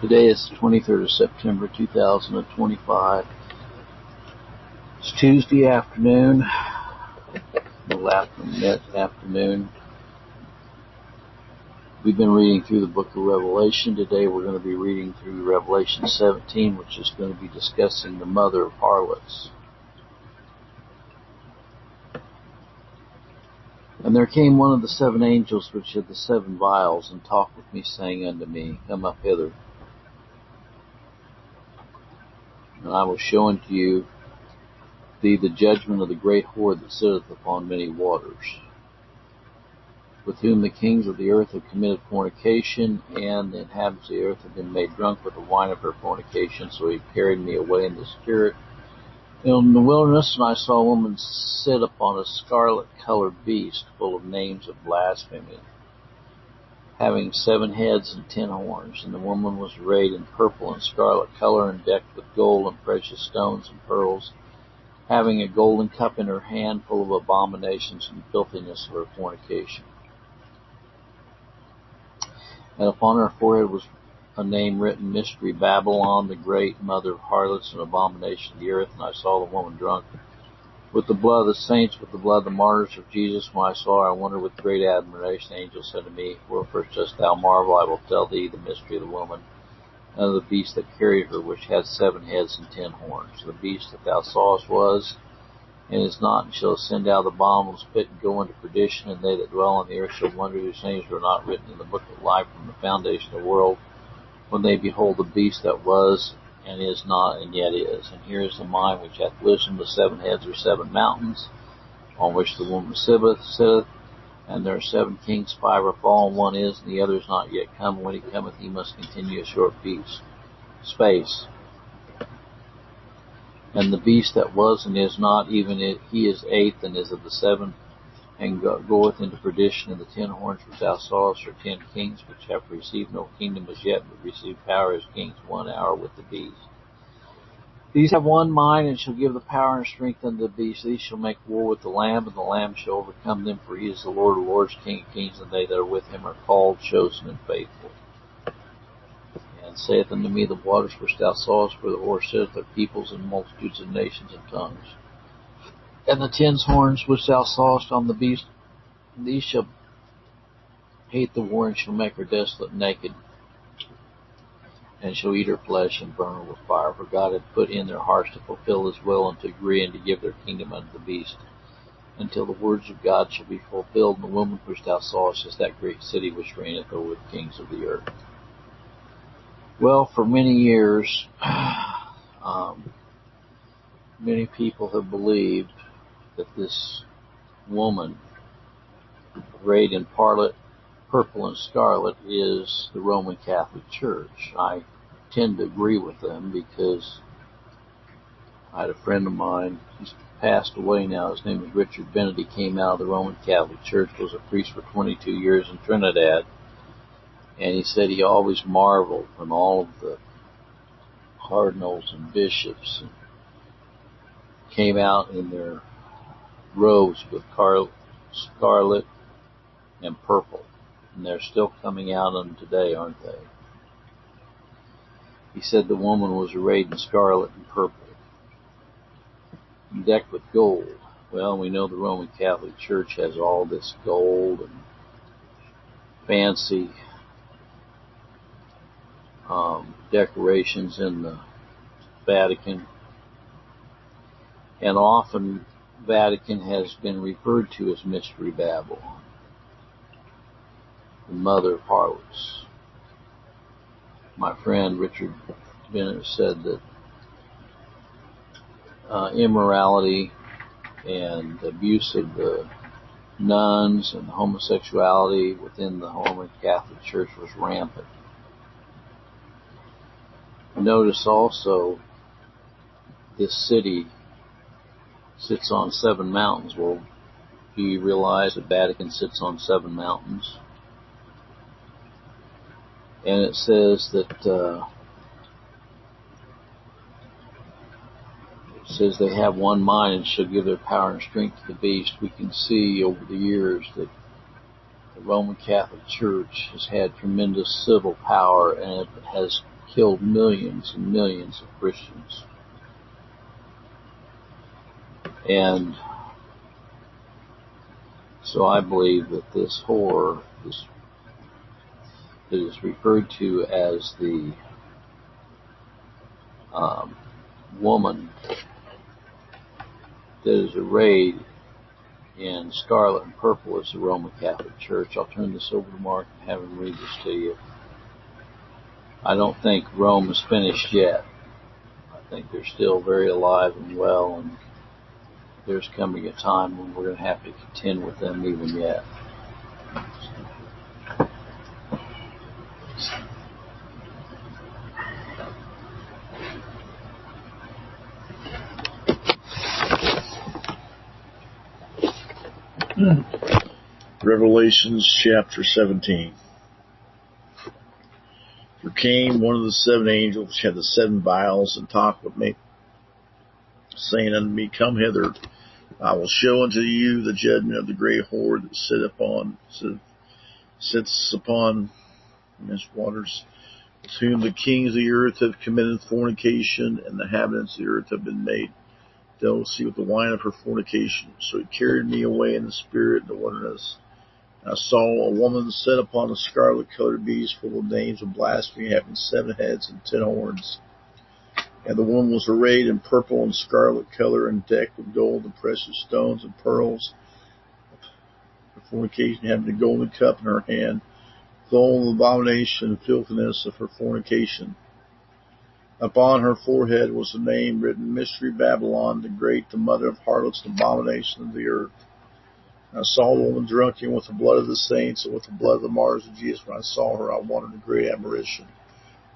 Today is the 23rd of September 2025. It's Tuesday afternoon, middle afternoon. We've been reading through the book of Revelation. Today we're going to be reading through Revelation 17, which is going to be discussing the mother of harlots. And there came one of the seven angels which had the seven vials, and talked with me, saying unto me, Come up hither, and I will show unto thee the judgment of the great whore that sitteth upon many waters, with whom the kings of the earth have committed fornication, and the inhabitants of the earth have been made drunk with the wine of her fornication. So he carried me away in the spirit in the wilderness, and I saw a woman sit upon a scarlet-colored beast, full of names of blasphemy, having 7 heads and 10 horns. And the woman was arrayed in purple and scarlet color, and decked with gold and precious stones and pearls, having a golden cup in her hand, full of abominations and filthiness of her fornication. And upon her forehead was a name written, Mystery Babylon, the great, mother of harlots and abomination of the earth. And I saw the woman drunk with the blood of the saints, with the blood of the martyrs of Jesus. When I saw her, I wondered with great admiration. The angel said to me, Wherefore dost thou marvel? I will tell thee the mystery of the woman, and of the beast that carried her, which had 7 heads and 10 horns. The beast that thou sawest was, and is not, and shall ascend out of the bottomless pit, and go into perdition. And they that dwell on the earth shall wonder, whose names were not written in the book of life from the foundation of the world, when they behold the beast that was, and is not, and yet is. And here is the mind which hath wisdom. The 7 heads are 7 mountains, on which the woman sitteth. And there are 7 kings, 5 are fallen, 1 is, and the other is not yet come. When he cometh, he must continue a short space. And the beast that was and is not, even he is 8th, and is of the 7, and goeth into perdition. And the 10 horns which thou sawest are 10 kings, which have received no kingdom as yet, but receive power as kings 1 hour with the beast. These have one mind, and shall give the power and strength unto the beast. These shall make war with the Lamb, and the Lamb shall overcome them, for he is the Lord of lords, King of kings, and they that are with him are called, chosen, and faithful. And saith unto me, The waters which thou sawest, where the whore sitteth, are peoples and multitudes of nations and tongues. And the 10 horns which thou sawest on the beast, these shall hate the whore, and shall make her desolate and naked, and shall eat her flesh, and burn her with fire. For God had put in their hearts to fulfill his will, and to agree, and to give their kingdom unto the beast, until the words of God shall be fulfilled. And the woman which thou sawest is that great city which reigneth over the kings of the earth. Well, for many years, many people have believed that this woman, arrayed in purple and scarlet, is the Roman Catholic Church. I tend to agree with them, because I had a friend of mine, he's passed away now, his name is Richard Bennett. He came out of the Roman Catholic Church, was a priest for 22 years in Trinidad, and he said he always marveled when all of the cardinals and bishops came out in their robes with scarlet and purple. And they're still coming out on them today, aren't they? He said the woman was arrayed in scarlet and purple, decked with gold. Well, we know the Roman Catholic Church has all this gold and fancy decorations in the Vatican. And often Vatican has been referred to as Mystery Babylon, the mother of harlots. My friend Richard Bennett said that immorality and abuse of the nuns and homosexuality within the Roman Catholic Church was rampant. Notice also, this city sits on 7 mountains. Well, do you realize that Vatican sits on 7 mountains? And it says that they have one mind, and shall give their power and strength to the beast. We can see over the years that the Roman Catholic Church has had tremendous civil power, and it has killed millions and millions of Christians. And so I believe that this whore that is referred to as the woman that is arrayed in scarlet and purple is the Roman Catholic Church. I'll turn this over to Mark and have him read this to you. I don't think Rome is finished yet. I think they're still very alive and well, and there's coming a time when we're going to have to contend with them even yet. Revelations chapter 17. There came one of the seven angels which had the seven vials, and talked with me, saying unto me, Come hither, I will show unto you the judgment of the great whore that sits upon mist waters, with whom the kings of the earth have committed fornication, and the inhabitants of the earth have been made dulcy with the wine of her fornication. So he carried me away in the spirit in the wilderness. I saw a woman set upon a scarlet-colored beast, full of names of blasphemy, having 7 heads and 10 horns. And the woman was arrayed in purple and scarlet color, and decked with gold and precious stones and pearls. Her fornication, having a golden cup in her hand, full of abomination and filthiness of her fornication. Upon her forehead was a name written, Mystery Babylon, the Great, the mother of harlots and abominations of the earth. I saw the woman drunken with the blood of the saints and with the blood of the martyrs of Jesus. When I saw her, I wondered in great admiration.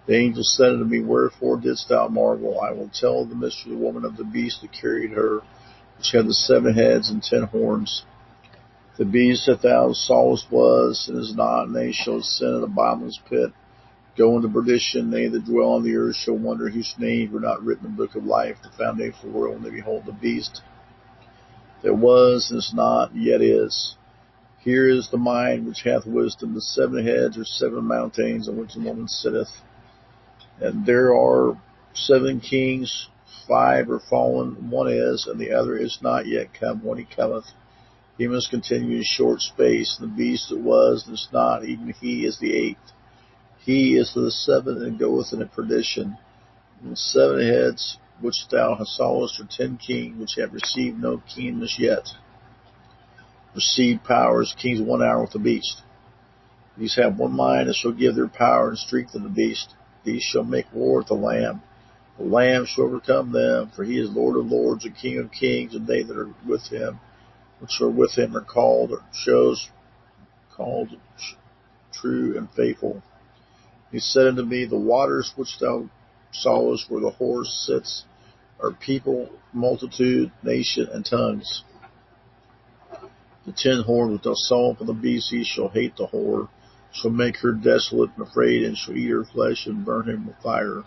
The angel said unto me, Wherefore didst thou marvel? I will tell the mystery of the woman of the beast that carried her, which had the 7 heads and 10 horns. The beast that thou sawest was, and is not, and they shall ascend in the bottomless pit, go into perdition. They that dwell on the earth shall wonder, whose names were not written in the book of life, the foundation of the world, and they behold the beast that was, and is not, and yet is. Here is the mind which hath wisdom. The 7 heads are 7 mountains on which the woman sitteth. And there are 7 kings, 5 are fallen, one is, and the other is not yet come. When he cometh, he must continue a short space. And the beast that was, and is not, even he is the 8th. He is the 7th, and goeth into perdition. And the 7 heads which thou sawest are 10 kings, which have received no kingdom as yet. Received power as kings 1 hour with the beast. These have one mind, and shall give their power and strength to the beast. These shall make war with the Lamb. The Lamb shall overcome them, for he is Lord of lords and King of kings, and they that are with him, which are with him, are called true and faithful. He said unto me, The waters which thou sawest where the whore sits are people, multitude, nation, and tongues. The 10 horns which thou sawest upon the beast, he shall hate the whore, shall make her desolate and afraid, and shall eat her flesh and burn him with fire.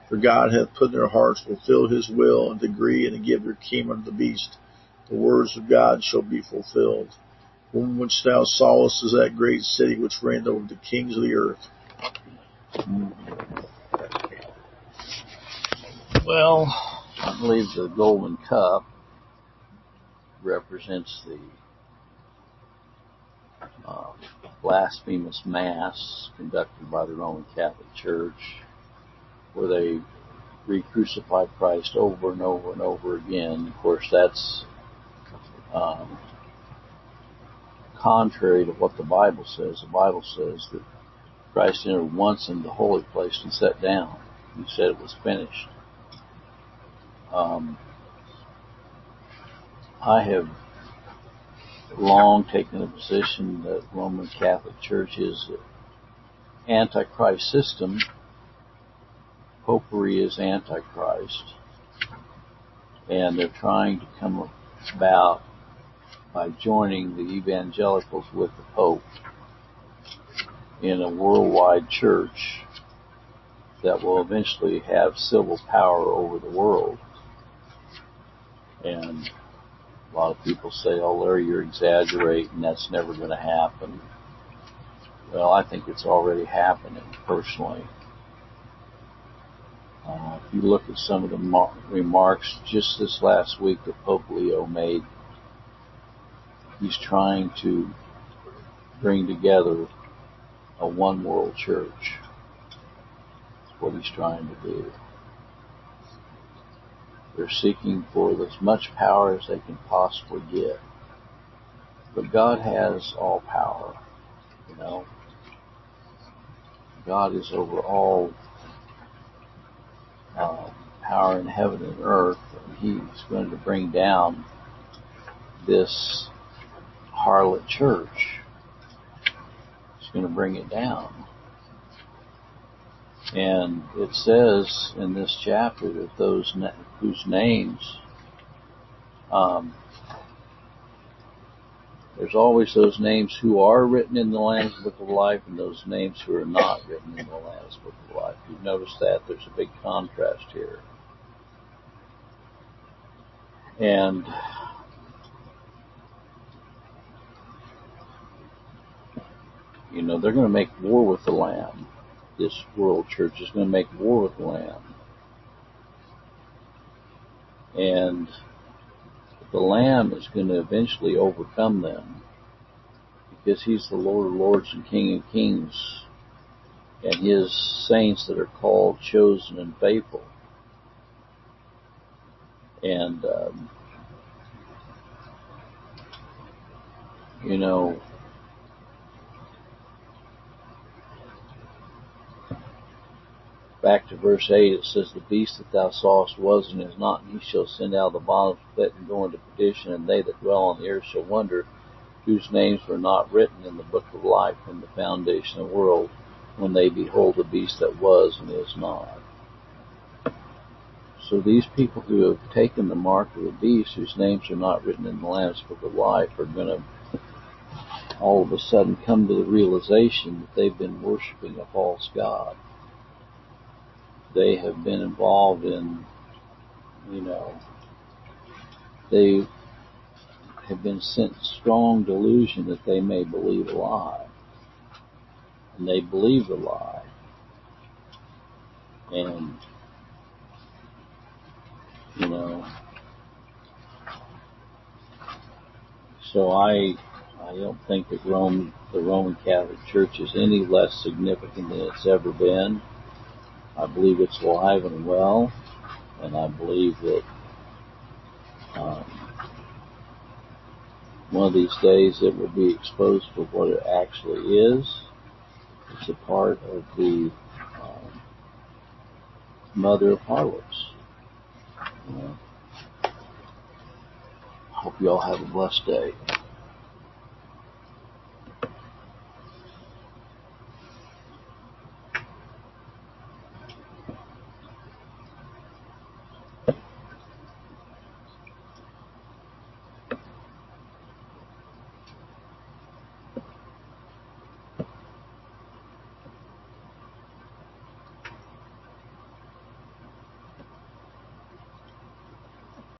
For God hath put in their hearts to fulfill his will, and to agree, and to give their kingdom unto the beast. The words of God shall be fulfilled. The woman which thou sawest is that great city which reigned over the kings of the earth. Well, I believe the golden cup represents the blasphemous mass conducted by the Roman Catholic Church, where they re-crucified Christ over and over and over again. Of course, that's contrary to what the Bible says. The Bible says that Christ entered once into the holy place and sat down. He said it was finished. I have long taken the position that Roman Catholic Church is an antichrist system. Popery is antichrist, and they're trying to come about by joining the evangelicals with the Pope in a worldwide church that will eventually have civil power over the world. And a lot of people say, oh, Larry, you're exaggerating, that's never going to happen. Well, I think it's already happening, personally. If you look at some of the remarks just this last week that Pope Leo made, he's trying to bring together a one world church. That's what he's trying to do. They're seeking for as much power as they can possibly get. But God has all power, you know. God is over all power in heaven and earth, and he's going to bring down this harlot church. He's going to bring it down. And it says in this chapter that those whose names, there's always those names who are written in the Lamb's Book of Life and those names who are not written in the Lamb's Book of Life. You've noticed that there's a big contrast here. And you know, they're going to make war with the Lamb. This world church is going to make war with the Lamb. And the Lamb is going to eventually overcome them because he's the Lord of Lords and King of Kings, and his saints that are called, chosen, and faithful. And, you know, back to verse 8, it says, "The beast that thou sawest was and is not, and he shall send out of the bottomless pit and go into perdition, and they that dwell on the earth shall wonder, whose names were not written in the book of life from the foundation of the world, when they behold the beast that was and is not." So these people who have taken the mark of the beast, whose names are not written in the Lamb's Book of Life, are going to all of a sudden come to the realization that they've been worshiping a false god. They have been involved in, you know, they have been sent strong delusion that they may believe a lie. And they believe the lie. And, you know, so I don't think that the Roman Catholic Church is any less significant than it's ever been. I believe it's alive and well, and I believe that one of these days it will be exposed for what it actually is. It's a part of the mother of harlots. You know. Hope you all have a blessed day.